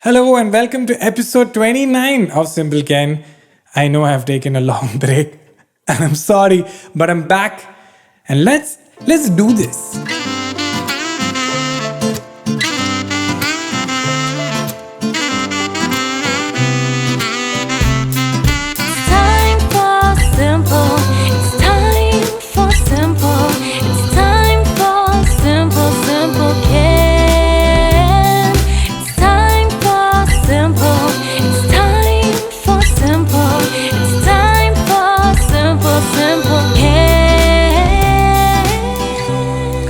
Hello and welcome to episode 29 of SimpleKen. I know I've taken a long break and I'm sorry, but I'm back and let's do this.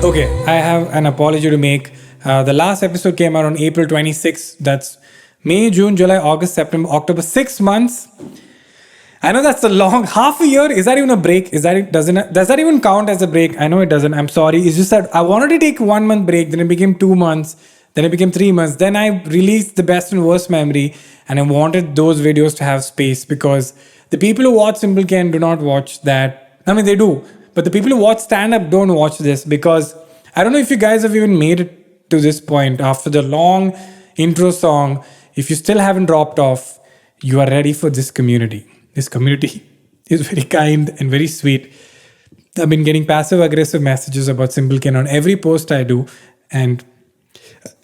Okay, I have an apology to make. The last episode came out on April 26th. That's May, June, July, August, September, October, 6 months. I know that's a long half a year. Is that even a break? Does that even count as a break? I know it doesn't. I'm sorry. It's just that I wanted to take 1 month break, then it became 2 months, then it became 3 months. Then I released the best and worst memory, and I wanted those videos to have space because the people who watch SimpleKen do not watch that. I mean, they do. But the people who watch stand-up don't watch this because I don't know if you guys have even made it to this point after the long intro song. If you still haven't dropped off, you are ready for this community. This community is very kind and very sweet. I've been getting passive-aggressive messages about SimpleKen on every post I do. And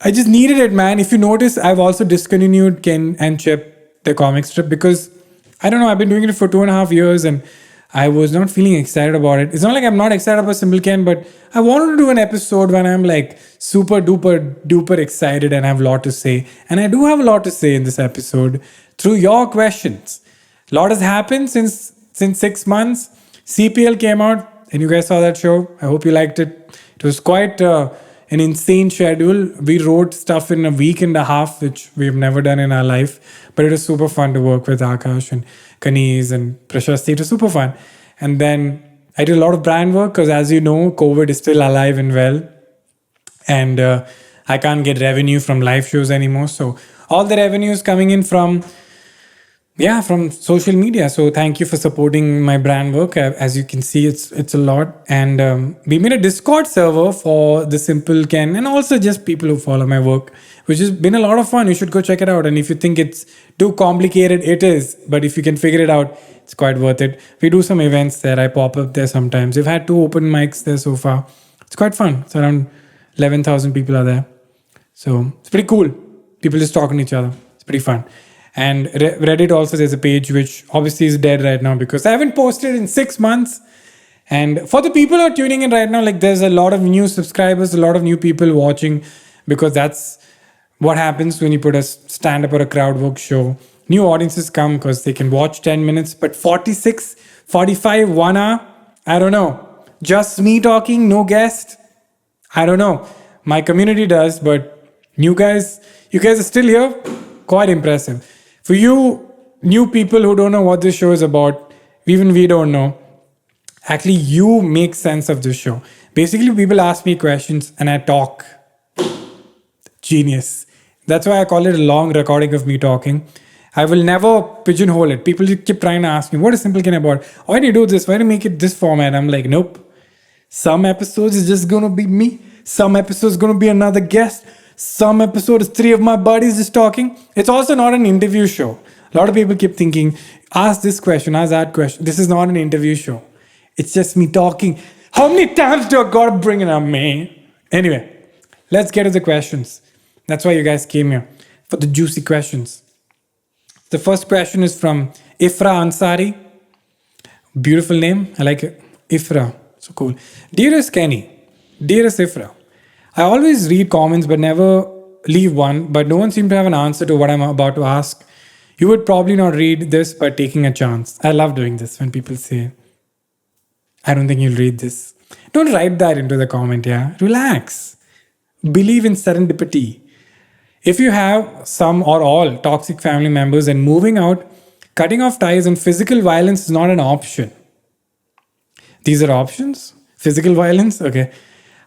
I just needed it, man. If you notice, I've also discontinued Ken and Chip, the comic strip, because I don't know, I've been doing it for 2.5 years and I was not feeling excited about it. It's not like I'm not excited about SimpleKen, but I wanted to do an episode when I'm like super duper excited and have a lot to say. And I do have a lot to say in this episode through your questions. A lot has happened since 6 months. CPL came out and you guys saw that show. I hope you liked it. It was quite an insane schedule. We wrote stuff in a week and a half, which we've never done in our life. But it was super fun to work with Akash and Kanis and Prashasti. It was super fun. And then I did a lot of brand work because, as you know, COVID is still alive and well. And I can't get revenue from live shows anymore. So all the revenue is coming in from social media. So thank you for supporting my brand work. As you can see, it's a lot. And we made a Discord server for the SimpleKen and also just people who follow my work, which has been a lot of fun. You should go check it out. And if you think it's too complicated, it is. But if you can figure it out, it's quite worth it. We do some events there. I pop up there sometimes. We've had 2 open mics there so far. It's quite fun. It's around 11,000 people are there. So it's pretty cool. People just talking to each other. It's pretty fun. And Reddit also, there's a page which obviously is dead right now because I haven't posted in 6 months. And for the people who are tuning in right now, like there's a lot of new subscribers, a lot of new people watching because that's what happens when you put a stand-up or a crowd work show. New audiences come because they can watch 10 minutes, but 46, 45, 1 hour, I don't know. Just me talking, no guest. I don't know. My community does, but you guys are still here. Quite impressive. For you new people who don't know what this show is about, even we don't know, actually you make sense of this show. Basically, people ask me questions and I talk. Genius. That's why I call it a long recording of me talking. I will never pigeonhole it. People keep trying to ask me, what is SimpleKen about? Why do you do this? Why do you make it this format? I'm like, nope. Some episodes is just going to be me. Some episodes is going to be another guest. Some episode is 3 of my buddies just talking. It's also not an interview show. A lot of people keep thinking, ask this question, ask that question. This is not an interview show. It's just me talking. How many times do I gotta bring it up, man? Anyway, let's get to the questions. That's why you guys came here, for the juicy questions. The first question is from Ifra Ansari. Beautiful name. I like it. Ifra. So cool. Dearest Kenny. Dearest Ifra. I always read comments but never leave one, but no one seemed to have an answer to what I'm about to ask. You would probably not read this by taking a chance. I love doing this when people say, I don't think you'll read this. Don't write that into the comment, yeah? Relax. Believe in serendipity. If you have some or all toxic family members and moving out, cutting off ties and physical violence is not an option. These are options? Physical violence? Okay.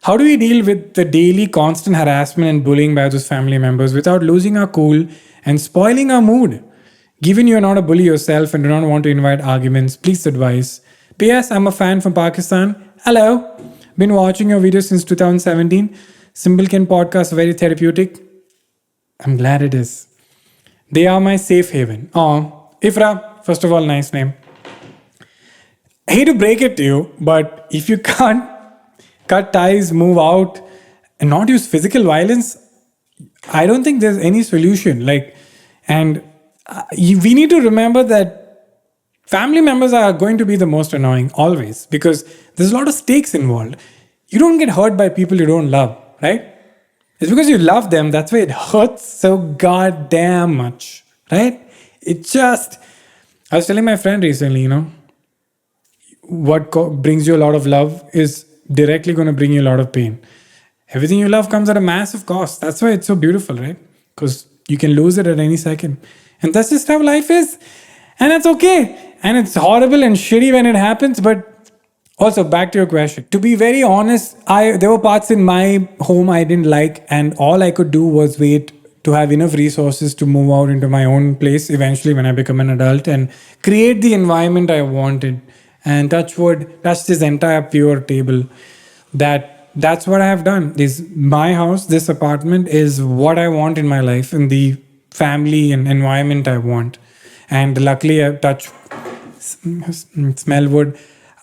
How do we deal with the daily constant harassment and bullying by those family members without losing our cool and spoiling our mood? Given you are not a bully yourself and do not want to invite arguments, please advise. P.S. I'm a fan from Pakistan. Hello. Been watching your videos since 2017. SimpleKen podcast, very therapeutic. I'm glad it is. They are my safe haven. Oh, Ifra, first of all, nice name. I hate to break it to you, but if you can't cut ties, move out, and not use physical violence, I don't think there's any solution. And we need to remember that family members are going to be the most annoying always because there's a lot of stakes involved. You don't get hurt by people you don't love, right? It's because you love them. That's why it hurts so goddamn much, right? I was telling my friend recently, what brings you a lot of love is directly going to bring you a lot of pain. Everything you love comes at a massive cost. That's why it's so beautiful, right? Because you can lose it at any second. And that's just how life is. And that's okay. And it's horrible and shitty when it happens. But also, back to your question. To be very honest, there were parts in my home I didn't like. And all I could do was wait to have enough resources to move out into my own place eventually when I become an adult and create the environment I wanted. And touch this entire pure table. That's what I have done. Is my house, this apartment is what I want in my life and the family and environment I want. And luckily I smell wood.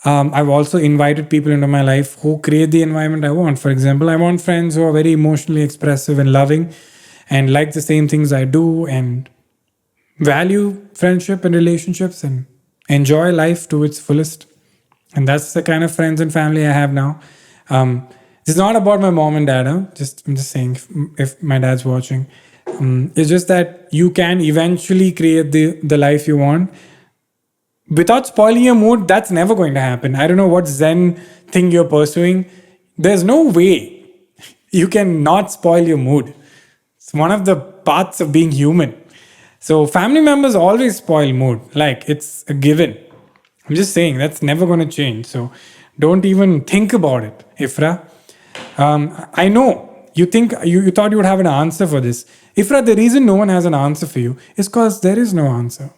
I've also invited people into my life who create the environment I want. For example, I want friends who are very emotionally expressive and loving and like the same things I do and value friendship and relationships and enjoy life to its fullest. And that's the kind of friends and family I have now. It's not about my mom and dad. I'm just saying if my dad's watching. It's just that you can eventually create the life you want. Without spoiling your mood, that's never going to happen. I don't know what Zen thing you're pursuing. There's no way you can not spoil your mood. It's one of the parts of being human. So family members always spoil mood. It's a given. I'm just saying that's never going to change. So don't even think about it, Ifra. I know you think you thought you would have an answer for this. Ifra, the reason no one has an answer for you is because there is no answer.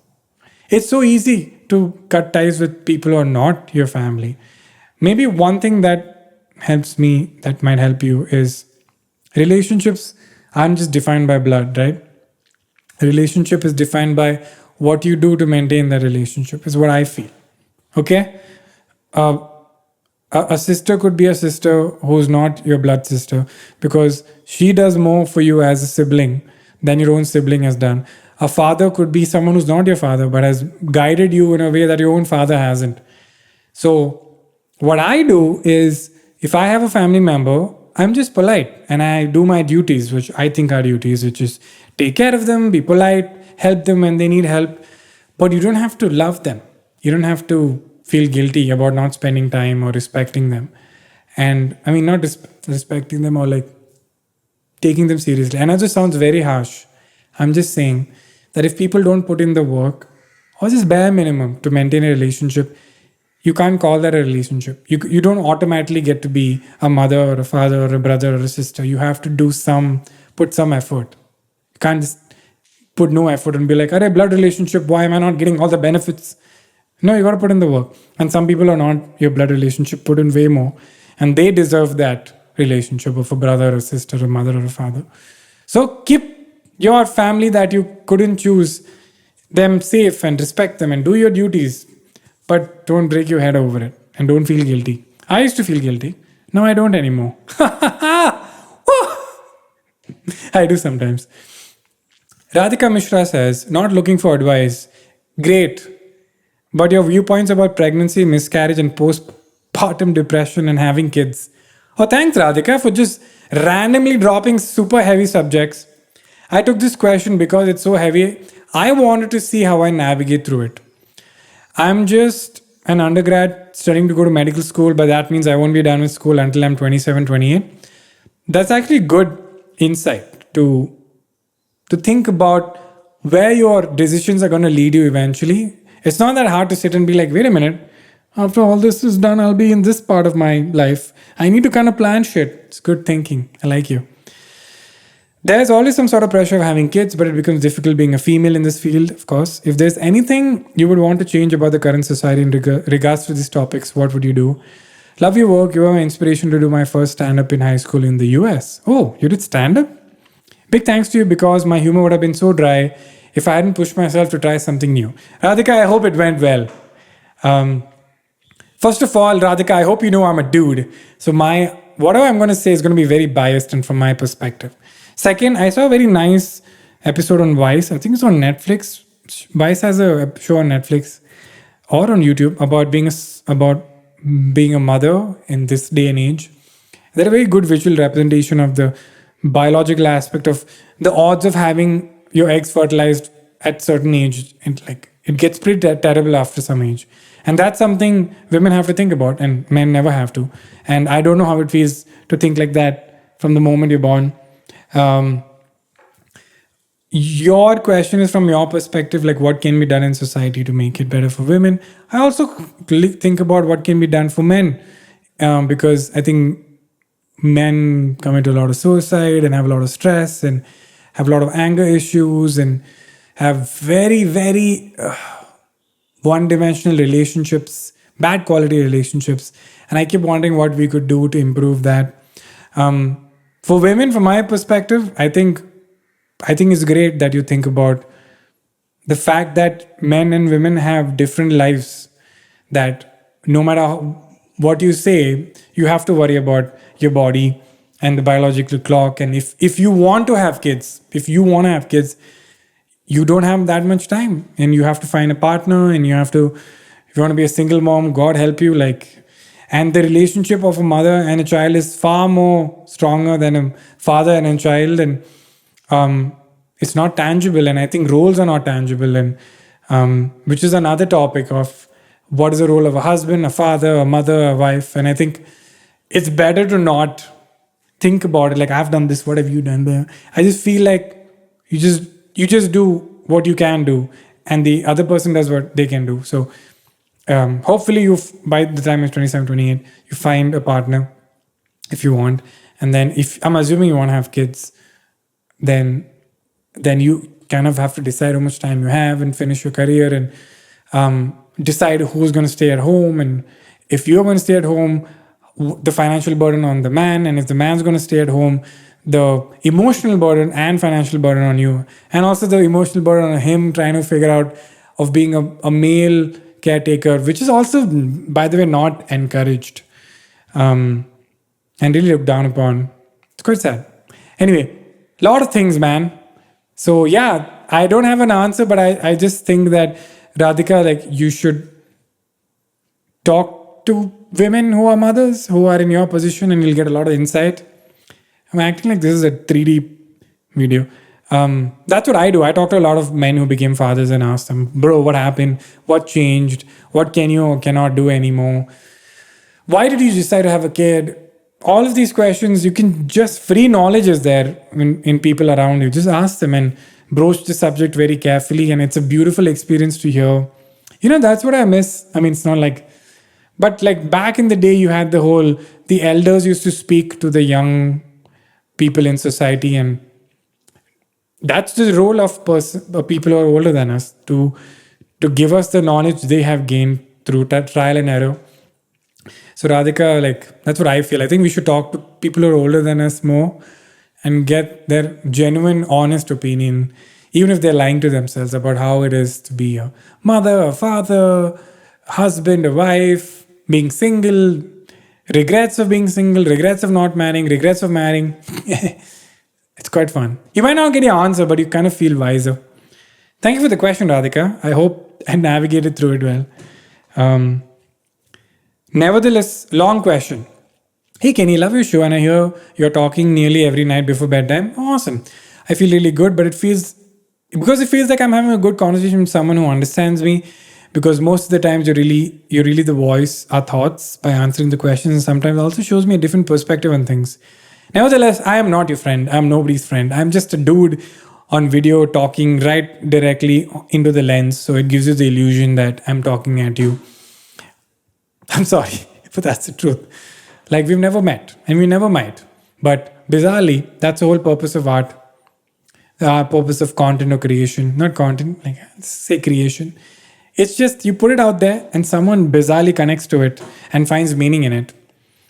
It's so easy to cut ties with people who are not your family. Maybe one thing that helps me, that might help you, is relationships aren't just defined by blood, right? A relationship is defined by what you do to maintain that relationship, is what I feel. Okay? A sister could be a sister who's not your blood sister because she does more for you as a sibling than your own sibling has done. A father could be someone who's not your father but has guided you in a way that your own father hasn't. So what I do is, if I have a family member, I'm just polite and I do my duties, which I think are duties, which is take care of them, be polite, help them when they need help. But you don't have to love them. You don't have to feel guilty about not spending time or respecting them. And I mean, not respecting them or taking them seriously. And that just sounds very harsh. I'm just saying that if people don't put in the work or just bare minimum to maintain a relationship, you can't call that a relationship. You don't automatically get to be a mother or a father or a brother or a sister. You have to put some effort. You can't just put no effort and be like, "Arey, blood relationship, why am I not getting all the benefits?" No, you got to put in the work. And some people are not your blood relationship, put in way more. And they deserve that relationship of a brother or sister, a mother or a father. So keep your family that you couldn't choose them safe and respect them and do your duties. But don't break your head over it and don't feel guilty. I used to feel guilty. Now I don't anymore. I do sometimes. Radhika Mishra says, not looking for advice. Great. But your viewpoints about pregnancy, miscarriage, and postpartum depression and having kids. Oh, thanks, Radhika, for just randomly dropping super heavy subjects. I took this question because it's so heavy. I wanted to see how I navigate through it. I'm just an undergrad studying to go to medical school, but that means I won't be done with school until I'm 27, 28. That's actually good insight to think about where your decisions are going to lead you eventually. It's not that hard to sit and be like, wait a minute, after all this is done, I'll be in this part of my life. I need to kind of plan shit. It's good thinking. I like you. There's always some sort of pressure of having kids, but it becomes difficult being a female in this field, of course. If there's anything you would want to change about the current society in regards to these topics, what would you do? Love your work. You were my inspiration to do my first stand-up in high school in the US. Oh, you did stand-up? Big thanks to you because my humor would have been so dry if I hadn't pushed myself to try something new. Radhika, I hope it went well. First of all, Radhika, I hope you know I'm a dude. So whatever I'm going to say is going to be very biased and from my perspective. Second, I saw a very nice episode on Vice. I think it's on Netflix. Vice has a show on Netflix or on YouTube about being a mother in this day and age. They're a very good visual representation of the biological aspect of the odds of having your eggs fertilized at certain age. And it gets pretty terrible after some age. And that's something women have to think about and men never have to. And I don't know how it feels to think like that from the moment you're born. Your question is from your perspective, like what can be done in society to make it better for women. I also think about what can be done for men, because I think men commit a lot of suicide and have a lot of stress and have a lot of anger issues and have very, very one-dimensional relationships, bad quality relationships. And I keep wondering what we could do to improve that. For women, from my perspective, I think it's great that you think about the fact that men and women have different lives, that no matter what you say, you have to worry about your body and the biological clock. And if you want to have kids, you don't have that much time and you have to find a partner and if you want to be a single mom, God help you. And the relationship of a mother and a child is far more stronger than a father and a child. And it's not tangible. And I think roles are not tangible. And which is another topic of what is the role of a husband, a father, a mother, a wife. And I think it's better to not think about it. Like, I've done this, what have you done? But I just feel like you just do what you can do and the other person does what they can do. So hopefully by the time you're 27, 28, you find a partner if you want. And then if I'm assuming you want to have kids, then you kind of have to decide how much time you have and finish your career and decide who's going to stay at home. And if you're going to stay at home, the financial burden on the man. And if the man's going to stay at home, the emotional burden and financial burden on you. And also the emotional burden on him trying to figure out of being a male caretaker, which is also, by the way, not encouraged and really looked down upon. It's quite sad. Anyway, a lot of things, man. So yeah, I don't have an answer, but I just think that, Radhika, you should talk to women who are mothers, who are in your position, and you'll get a lot of insight. I'm acting like this is a 3D video. That's what I do. I talk to a lot of men who became fathers and ask them, bro, what happened? What changed? What can you or cannot do anymore? Why did you decide to have a kid? All of these questions, you can just, free knowledge is there in people around you. Just ask them and broach the subject very carefully. And it's a beautiful experience to hear. That's what I miss. I mean, it's not but back in the day, you had the elders used to speak to the young people in society. And that's the role of people who are older than us, to give us the knowledge they have gained through trial and error. So Radhika, that's what I feel. I think we should talk to people who are older than us more and get their genuine, honest opinion, even if they're lying to themselves about how it is to be a mother, a father, husband, a wife, being single, regrets of being single, regrets of not marrying, regrets of marrying. It's quite fun. You might not get your answer, but you kind of feel wiser. Thank you for the question, Radhika. I hope I navigated through it well. Nevertheless, long question. Hey Kenny, love your show and I hear you're talking nearly every night before bedtime. Awesome. I feel really good, but it feels like I'm having a good conversation with someone who understands me, because most of the times you're really the voice, our thoughts, by answering the questions, and sometimes also shows me a different perspective on things. Nevertheless, I am not your friend. I'm nobody's friend. I'm just a dude on video talking right directly into the lens, so it gives you the illusion that I'm talking at you. I'm sorry, but that's the truth. We've never met, and we never might. But bizarrely, that's the whole purpose of art. The purpose of content or creation. Not content, say creation. It's just you put it out there and someone bizarrely connects to it and finds meaning in it.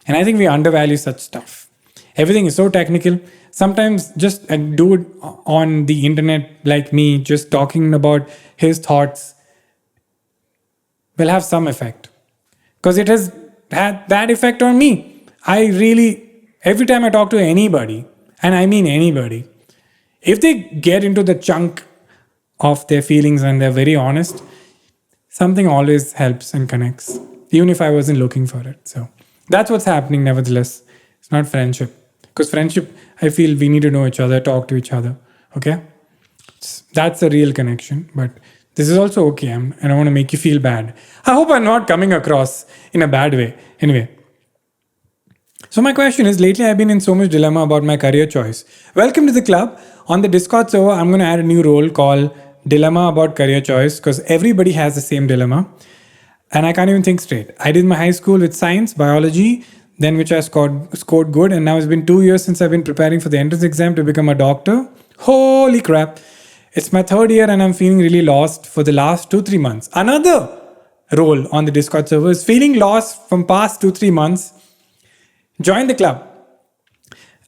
And I think we undervalue such stuff. Everything is so technical. Sometimes just a dude on the internet like me just talking about his thoughts will have some effect, because it has had that effect on me. I really, every time I talk to anybody, and I mean anybody, if they get into the chunk of their feelings and they're very honest, something always helps and connects, even if I wasn't looking for it. So that's what's happening, nevertheless. It's not friendship. Because friendship, I feel we need to know each other, talk to each other. Okay? That's the real connection. But this is also okay. I don't want to make you feel bad. I hope I'm not coming across in a bad way. Anyway. So my question is, lately I've been in so much dilemma about my career choice. Welcome to the club. On the Discord server, I'm going to add a new role called Dilemma About Career Choice, because everybody has the same dilemma. And I can't even think straight. I did my high school with science, biology, then which I scored good. And now it's been 2 years since I've been preparing for the entrance exam to become a doctor. Holy crap. It's my third year and I'm feeling really lost for the last 2-3 months. Another role on the Discord server is feeling lost from past 2-3 months. Join the club.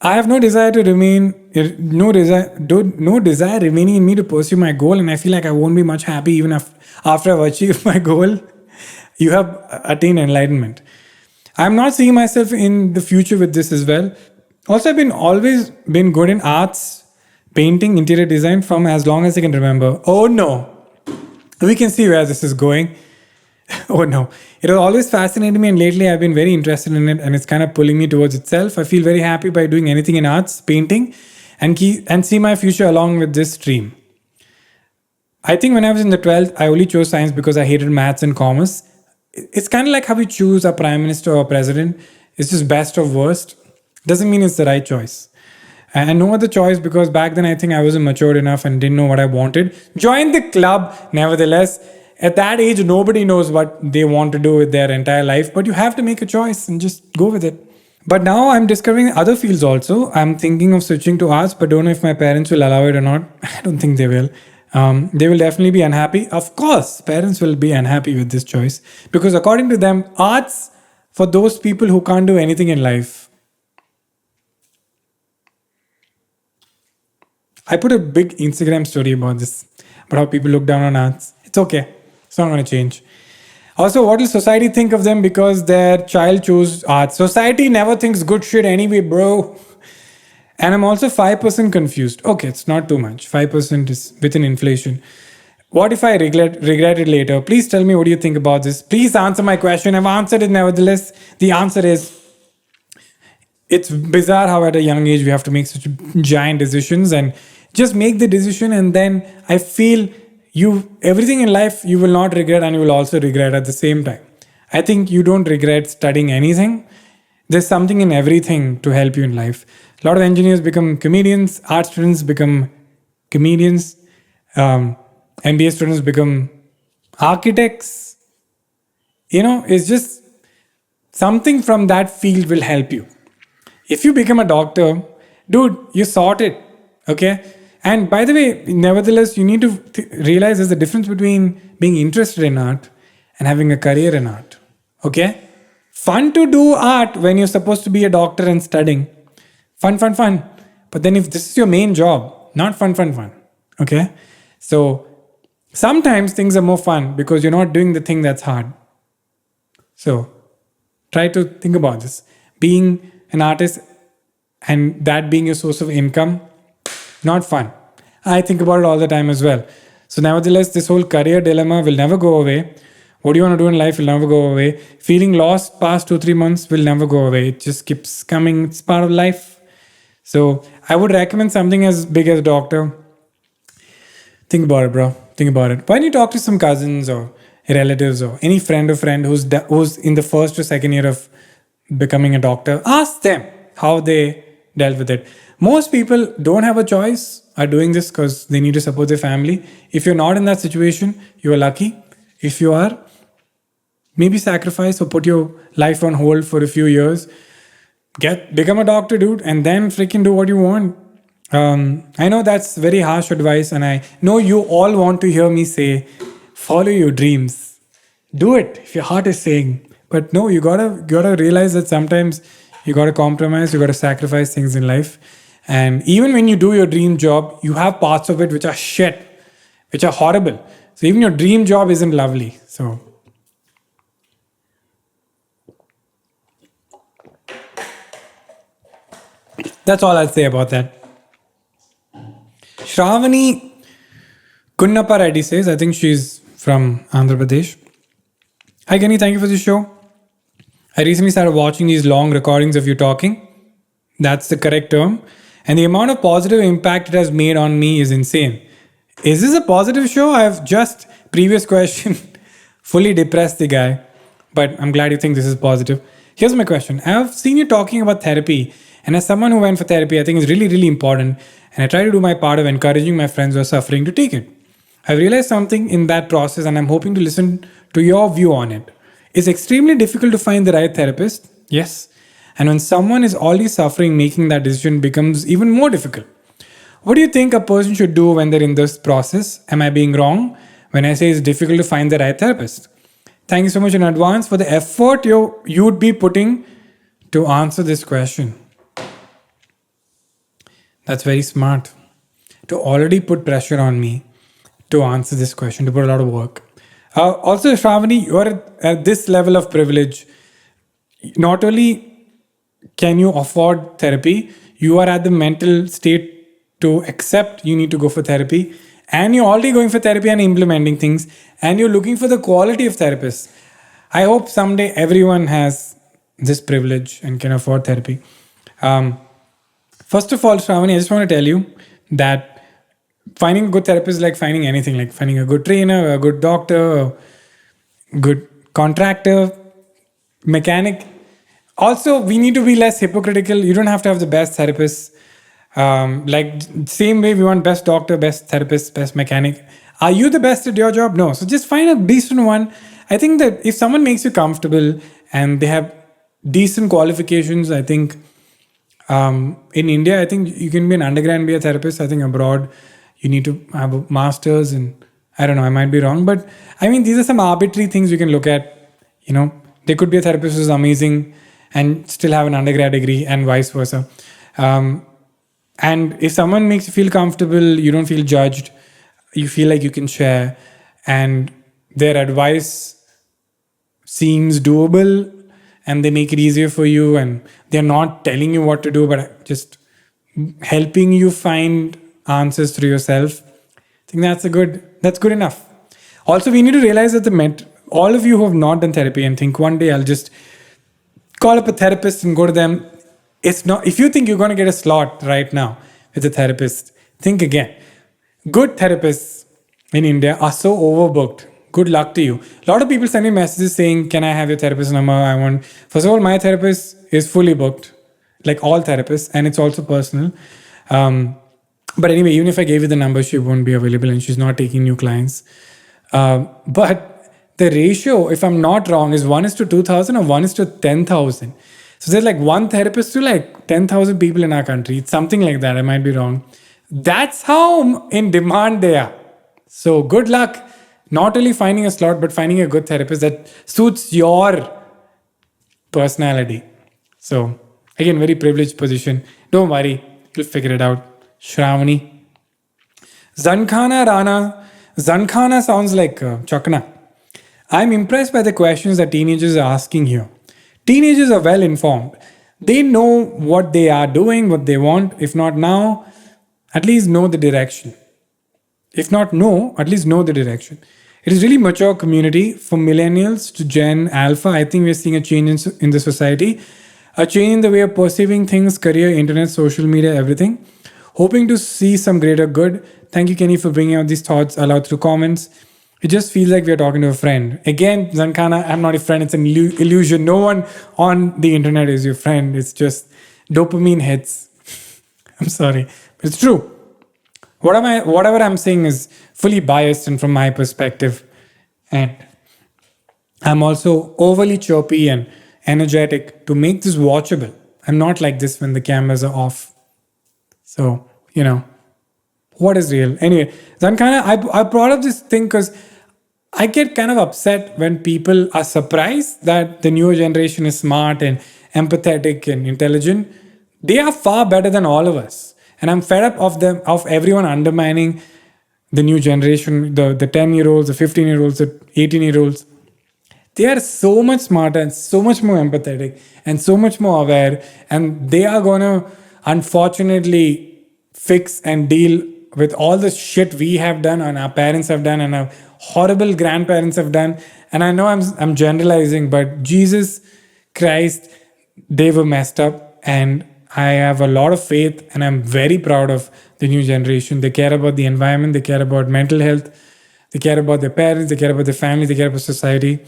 I have no desire remaining in me to pursue my goal, and I feel like I won't be much happy even after I've achieved my goal. You have attained enlightenment. I'm not seeing myself in the future with this as well. Also, I've always been good in arts, painting, interior design from as long as I can remember. Oh no, we can see where this is going. Oh no, it has always fascinated me, and lately I've been very interested in it, and it's kind of pulling me towards itself. I feel very happy by doing anything in arts, painting, and see my future along with this stream. I think when I was in the 12th, I only chose science because I hated maths and commerce. It's kind of like how we choose a prime minister or president. It's just best or worst. Doesn't mean it's the right choice. And no other choice, because back then I think I wasn't matured enough and didn't know what I wanted. Join the club, nevertheless. At that age, nobody knows what they want to do with their entire life, but you have to make a choice and just go with it. But now I'm discovering other fields also. I'm thinking of switching to arts, but don't know if my parents will allow it or not. I don't think they will. They will definitely be unhappy. Of course, parents will be unhappy with this choice, because according to them, arts for those people who can't do anything in life. I put a big Instagram story about this, about how people look down on arts. It's okay. It's not going to change. Also, what will society think of them because their child chose arts? Society never thinks good shit anyway, bro. And I'm also 5% confused. Okay, it's not too much. 5% is within inflation. What if I regret it later? Please tell me what do you think about this. Please answer my question. I've answered it nevertheless. The answer is, it's bizarre how at a young age we have to make such giant decisions, and just make the decision, and then I feel everything in life you will not regret, and you will also regret at the same time. I think you don't regret studying anything. There's something in everything to help you in life. A lot of engineers become comedians, art students become comedians, MBA students become architects. It's just something from that field will help you. If you become a doctor, dude, you sort it, okay? And by the way, nevertheless, you need to realize there's a difference between being interested in art and having a career in art. Okay? Fun to do art when you're supposed to be a doctor and studying. Fun. But then if this is your main job, not fun. Okay? So sometimes things are more fun because you're not doing the thing that's hard. So try to think about this. Being an artist and that being your source of income, not fun. I think about it all the time as well. So nevertheless, this whole career dilemma will never go away. What do you want to do in life will never go away. Feeling lost past 2-3 months will never go away. It just keeps coming. It's part of life. So I would recommend something as big as doctor. Think about it, bro. Think about it. Why don't you talk to some cousins or relatives or any friend who's in the first or second year of becoming a doctor? Ask them how they dealt with it. Most people don't have a choice, are doing this because they need to support their family. If you're not in that situation, you are lucky. If you are, maybe sacrifice or put your life on hold for a few years. Become a doctor, dude, and then freaking do what you want. I know that's very harsh advice, and I know you all want to hear me say, follow your dreams. Do it if your heart is saying. But no, you gotta realize that sometimes You got to compromise, you got to sacrifice things in life. And even when you do your dream job, you have parts of it which are shit, which are horrible. So even your dream job isn't lovely. So that's all I'll say about that. Shravani Kunnappa Reddy says, I think she's from Andhra Pradesh. Hi Kenny, thank you for the show. I recently started watching these long recordings of you talking. That's the correct term. And the amount of positive impact it has made on me is insane. Is this a positive show? I've just, previous question, fully depressed the guy. But I'm glad you think this is positive. Here's my question. I've seen you talking about therapy. And as someone who went for therapy, I think it's really, really important. And I try to do my part of encouraging my friends who are suffering to take it. I've realized something in that process and I'm hoping to listen to your view on it. It's extremely difficult to find the right therapist. Yes. And when someone is already suffering, making that decision becomes even more difficult. What do you think a person should do when they're in this process? Am I being wrong when I say it's difficult to find the right therapist? Thank you so much in advance for the effort you'd be putting to answer this question. That's very smart. To already put pressure on me to answer this question, to put a lot of work. Also, Shravani, you're at this level of privilege. Not only can you afford therapy, you are at the mental state to accept you need to go for therapy, and you're already going for therapy and implementing things, and you're looking for the quality of therapists. I hope someday everyone has this privilege and can afford therapy. First of all, Shravani, I just want to tell you that finding a good therapist is like finding anything, like finding a good trainer, a good doctor, a good contractor, mechanic. Also, we need to be less hypocritical. You don't have to have the best therapist. Like same way we want best doctor, best therapist, best mechanic. Are you the best at your job? No. So just find a decent one. I think that if someone makes you comfortable and they have decent qualifications, I think in India, I think you can be an undergrad and be a therapist. I think abroad, you need to have a master's, and I don't know, I might be wrong, but I mean, these are some arbitrary things you can look at. You know, there could be a therapist who's amazing and still have an undergrad degree, and vice versa. And if someone makes you feel comfortable, you don't feel judged, you feel like you can share, and their advice seems doable, and they make it easier for you, and they're not telling you what to do, but just helping you find answers through yourself. I think that's good enough. Also, we need to realize that all of you who have not done therapy and think one day I'll just call up a therapist and go to them. It's not, if you think you're going to get a slot right now with a therapist, think again. Good therapists in India are so overbooked. Good luck to you. A lot of people send me messages saying, can I have your therapist number? First of all, my therapist is fully booked, like all therapists, and it's also personal. But anyway, even if I gave you the number, she won't be available and she's not taking new clients. But the ratio, if I'm not wrong, is 1:2,000 or 1:10,000. So there's like one therapist to like 10,000 people in our country. It's something like that. I might be wrong. That's how in demand they are. So good luck, not only finding a slot, but finding a good therapist that suits your personality. So again, very privileged position. Don't worry, you'll figure it out. Shravani. Zankhana Rana. Zankhana sounds like Chakna. I'm impressed by the questions that teenagers are asking here. Teenagers are well informed. They know what they are doing, what they want. If not now, at least know the direction. If not know, at least know the direction. It is really mature community from millennials to Gen Alpha. I think we're seeing a change in the society. A change in the way of perceiving things, career, internet, social media, everything. Hoping to see some greater good. Thank you, Kenny, for bringing out these thoughts aloud through comments. It just feels like we're talking to a friend. Again, Zankana, I'm not a friend. It's an illusion. No one on the internet is your friend. It's just dopamine hits. I'm sorry. But it's true. Whatever I'm saying is fully biased and from my perspective. And I'm also overly chirpy and energetic to make this watchable. I'm not like this when the cameras are off. So, what is real? Anyway, Zankana, I brought up this thing because I get kind of upset when people are surprised that the newer generation is smart and empathetic and intelligent, they are far better than all of us. And I'm fed up of everyone undermining the new generation, the 10-year-olds, the 15-year-olds, the 18-year-olds. They are so much smarter and so much more empathetic and so much more aware. And they are going to, unfortunately, fix and deal with all the shit we have done and our parents have done and our horrible grandparents have done. And I know I'm generalizing, but Jesus Christ, they were messed up. And I have a lot of faith and I'm very proud of the new generation. They care about the environment, they care about mental health, they care about their parents, they care about their family, they care about society.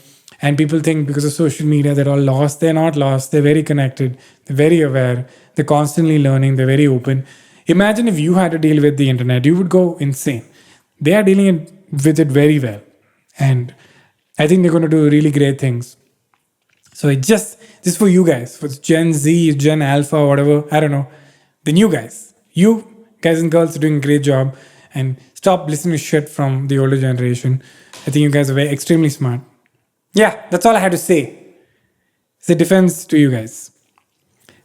And people think because of social media they're all lost. They're not lost. They're very connected. They're very aware. They're constantly learning. They're very open. Imagine if you had to deal with the internet, you would go insane. They are dealing with it very well. And I think they're going to do really great things. So it just for you guys, for Gen Z, Gen Alpha, whatever, I don't know, the new guys. You guys and girls are doing a great job. And stop listening to shit from the older generation. I think you guys are extremely smart. Yeah, that's all I had to say. It's a defense to you guys.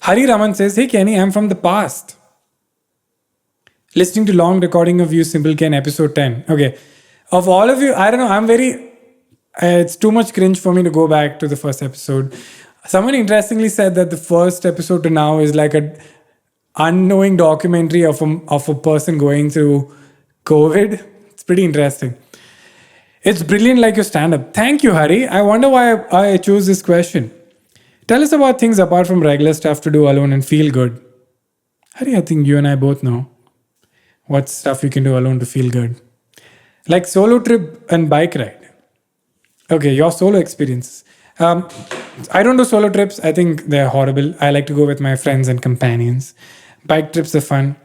Hari Raman says, hey Kenny, I'm from the past. Listening to long recording of you, SimpleKen, episode 10. Okay. Of all of you, I don't know, it's too much cringe for me to go back to the first episode. Someone interestingly said that the first episode to now is like a unknowing documentary of a person going through COVID. It's pretty interesting. It's brilliant like your stand-up. Thank you, Hari. I wonder why I chose this question. Tell us about things apart from regular stuff to do alone and feel good. Hari, I think you and I both know what stuff you can do alone to feel good. Like solo trip and bike ride. Okay, your solo experiences. I don't do solo trips. I think they're horrible. I like to go with my friends and companions. Bike trips are fun.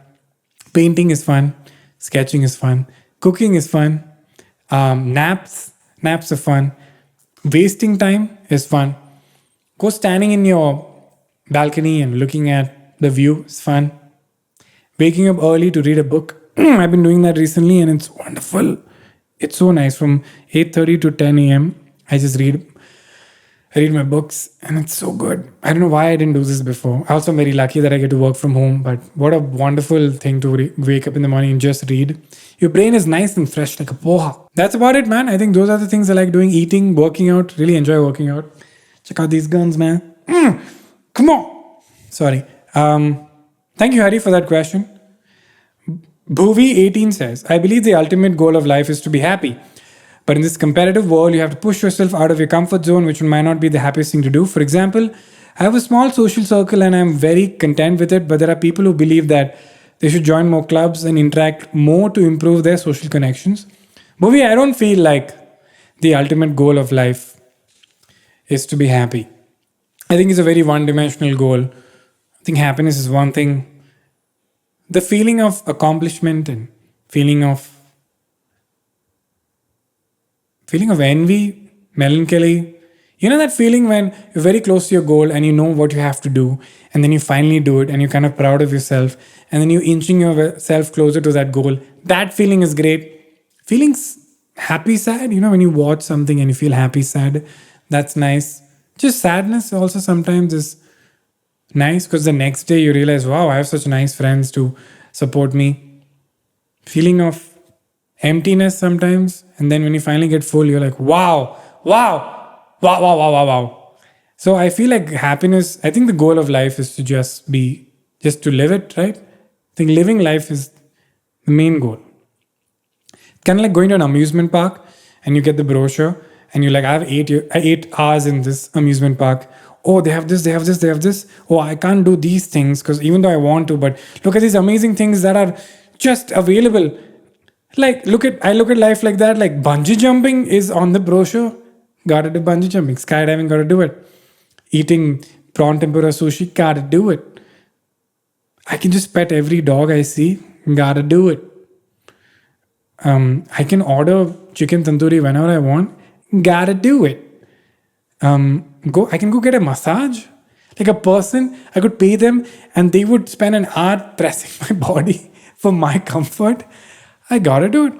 Painting is fun. Sketching is fun. Cooking is fun. Naps are fun. Wasting time is fun. Go standing in your balcony and looking at the view is fun. Waking up early to read a book. I've been doing that recently and it's wonderful. It's so nice. From 8:30 to 10 a.m. I just read my books and it's so good. I don't know why I didn't do this before. Also, I'm very lucky that I get to work from home, but what a wonderful thing to wake up in the morning and just read. Your brain is nice and fresh like a poha. That's about it, man. I think those are the things I like doing. Eating, working out. Really enjoy working out. Check out these guns, man. Come on. Sorry. Thank you, Hari, for that question. Bhuvi18 says, I believe the ultimate goal of life is to be happy. But in this competitive world, you have to push yourself out of your comfort zone, which might not be the happiest thing to do. For example, I have a small social circle and I'm very content with it, but there are people who believe that they should join more clubs and interact more to improve their social connections. Bhuvi, I don't feel like the ultimate goal of life is to be happy. I think it's a very one-dimensional goal. I think happiness is one thing. The feeling of accomplishment and feeling of envy, melancholy. You know that feeling when you're very close to your goal and you know what you have to do and then you finally do it and you're kind of proud of yourself and then you're inching yourself closer to that goal. That feeling is great. Feelings happy, sad, when you watch something and you feel happy, sad, that's nice. Just sadness also sometimes is nice because the next day you realize, wow, I have such nice friends to support me. Feeling of emptiness sometimes, and then when you finally get full, you're like, wow. So I feel like happiness, I think the goal of life is to just to live it, right? I think living life is the main goal. Kind of like going to an amusement park and you get the brochure and you're like, I have 8 hours in this amusement park. Oh, they have this. Oh, I can't do these things because even though I want to, but look at these amazing things that are just available. Like, I look at life like that. Like bungee jumping is on the brochure. Gotta do bungee jumping. Skydiving, gotta do it. Eating prawn tempura sushi, gotta do it. I can just pet every dog I see. Gotta do it. I can order chicken tandoori whenever I want. Gotta do it. I can go get a massage. Like a person, I could pay them and they would spend an hour pressing my body for my comfort. I gotta do it.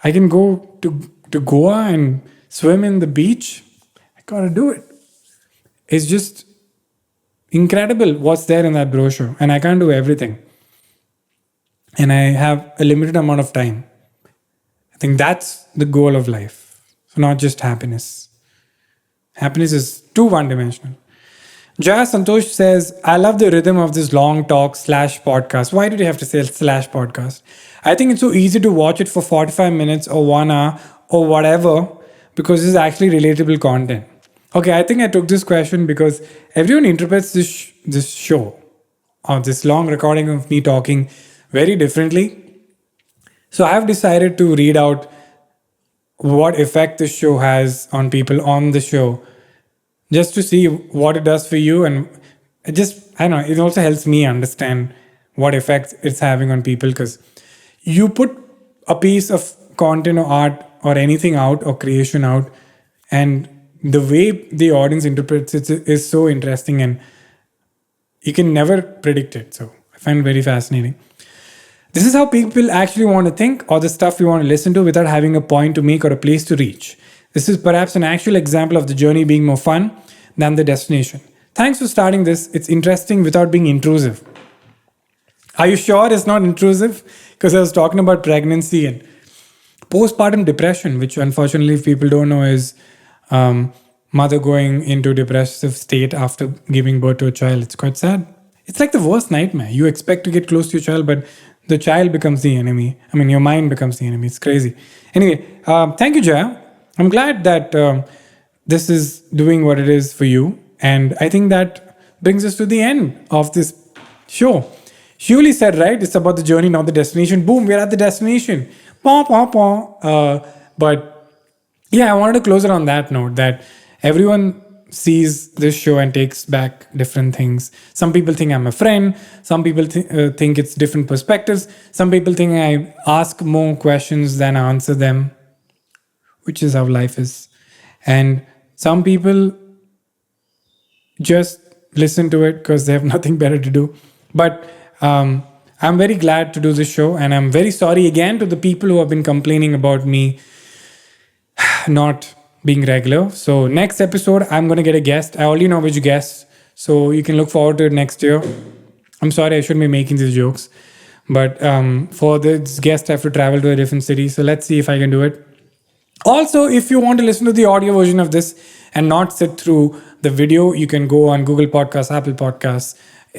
I can go to Goa and swim in the beach. I gotta do it. It's just incredible what's there in that brochure, and I can't do everything. And I have a limited amount of time. I think that's the goal of life. So not just happiness. Happiness is too one-dimensional. Jaya Santosh says, I love the rhythm of this long talk / podcast. Why did you have to say / podcast? I think it's so easy to watch it for 45 minutes or 1 hour or whatever, because it's actually relatable content. Okay, I think I took this question because everyone interprets this show or this long recording of me talking very differently. So I've decided to read out what effect this show has on people on the show, just to see what it does for you. And I don't know, it also helps me understand what effect it's having on people, because you put a piece of content or art or anything out or creation out, and the way the audience interprets it is so interesting, and you can never predict it. So I find it very fascinating. This is how people actually want to think, or the stuff we want to listen to without having a point to make or a place to reach. This is perhaps an actual example of the journey being more fun than the destination. Thanks for starting this. It's interesting without being intrusive. Are you sure it's not intrusive? Because I was talking about pregnancy and postpartum depression, which unfortunately, if people don't know, is mother going into depressive state after giving birth to a child. It's quite sad. It's like the worst nightmare. You expect to get close to your child, but the child becomes the enemy. I mean, your mind becomes the enemy. It's crazy. Anyway, thank you, Jaya. I'm glad that this is doing what it is for you. And I think that brings us to the end of this show. Shuli said, right, it's about the journey, not the destination. Boom, we're at the destination. But yeah, I wanted to close it on that note, that everyone sees this show and takes back different things. Some people think I'm a friend. Some people think it's different perspectives. Some people think I ask more questions than I answer them, which is how life is. And some people just listen to it because they have nothing better to do. But I'm very glad to do this show, and I'm very sorry again to the people who have been complaining about me not being regular. So next episode, I'm going to get a guest. I already know which guest, so you can look forward to it next year. I'm sorry, I shouldn't be making these jokes, but for this guest, I have to travel to a different city. So let's see if I can do it. Also, if you want to listen to the audio version of this and not sit through the video, you can go on Google Podcasts, Apple Podcasts.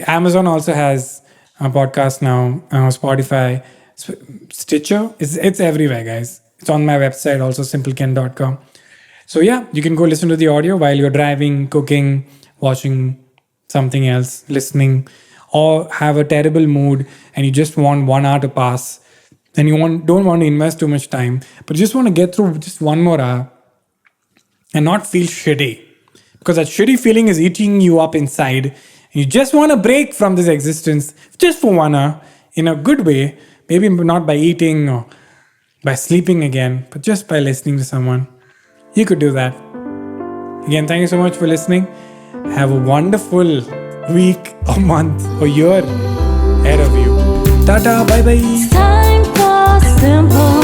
Amazon also has a podcast now, Spotify, Stitcher. It's everywhere, guys. It's on my website, also SimpleKen.com. So yeah, you can go listen to the audio while you're driving, cooking, watching something else, listening, or have a terrible mood and you just want 1 hour to pass and you don't want to invest too much time, but you just want to get through just 1 more hour and not feel shitty, because that shitty feeling is eating you up inside. And you just want to break from this existence just for 1 hour in a good way, maybe not by eating or by sleeping again, but just by listening to someone. You could do that. Again, thank you so much for listening. Have a wonderful week or month or year ahead of you. Tata, bye bye. It's time for simple.